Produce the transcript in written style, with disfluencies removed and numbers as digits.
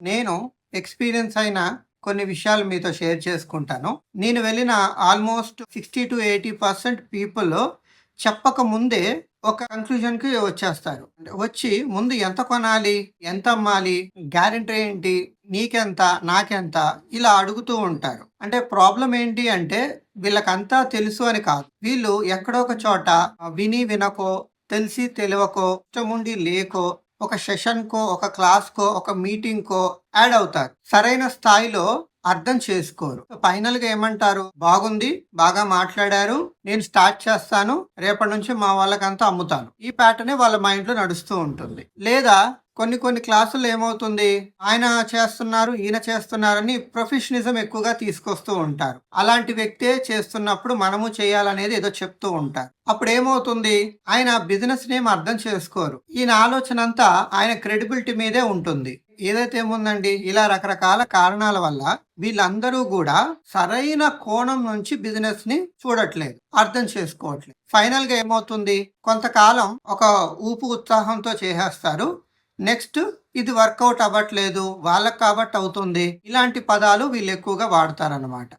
నేను ఎక్స్‌పీరియన్స్ అయిన కొన్ని విషయాలు మీతో షేర్ చేసుకుంటాను. నేను వెళ్ళిన ఆల్‌మోస్ట్ 60-80% పీపుల్ చెప్పక ముందే ఒక కన్క్లూజన్‌కి వచ్చేస్తారు. అంటే వచ్చి ముందు ఎంత కొనాలి? ఎంత అమ్మాలి? గ్యారంటీ ఏంటి? నీకెంత? నాకెంత? ఇలా అడుగుతూ ఉంటారు. అంటే ప్రాబ్లమ్ ఏంటి అంటే వీళ్ళకంతా తెలుసు అని కాదు. వీళ్ళు ఎక్కడో ఒక చోట విని వినకో, తెలిసి తెలవకో, ఇష్టముండి లేకో ఒక సెషన్‌కో, ఒక క్లాస్‌కో, ఒక మీటింగ్‌కో యాడ్ అవుతారు. సరైన స్థాయిలో అర్థం చేసుకోరు. ఫైనల్‌గా ఏమంటారు? బాగుంది, బాగా మాట్లాడారు. నేను స్టార్ట్ చేస్తాను. రేపటి నుంచి మా వాళ్ళకంతా అమ్ముతాను. ఈ ప్యాటర్నే వాళ్ళ మైండ్‌లో నడుస్తూ ఉంటుంది. లేదా కొన్ని క్లాసుల్లో ఏమవుతుంది? ఆయన చేస్తున్నారు, ఈయన చేస్తున్నారని ప్రొఫెషనిజం ఎక్కువగా తీసుకొస్తూ ఉంటారు. అలాంటి వ్యక్తే చేస్తున్నప్పుడు మనము చేయాలనేది ఏదో చెప్తూ ఉంటారు. అప్పుడేమవుతుంది? ఆయన బిజినెస్‌నేమి అర్థం చేసుకోరు. ఈయన ఆలోచనంతా ఆయన క్రెడిబిలిటీ మీదే ఉంటుంది. ఏదైతే ఏముందండి, ఇలా రకరకాల కారణాల వల్ల వీళ్ళందరూ గూడా సరైన కోణం నుంచి బిజినెస్‌ని చూడట్లేదు. అర్థం చేసుకోవట్లేదు. ఫైనల్‌గా ఏమవుతుంది? కొంతకాలం ఒక ఊపు ఉత్సాహంతో చేసేస్తారు. నెక్స్ట్ ఇది వర్కౌట్ అవ్వట్లేదు. వాళ్ళకి కాబట్టి అవుతుంది. ఇలాంటి పదాలు వీళ్ళు ఎక్కువగా వాడతారనమాట.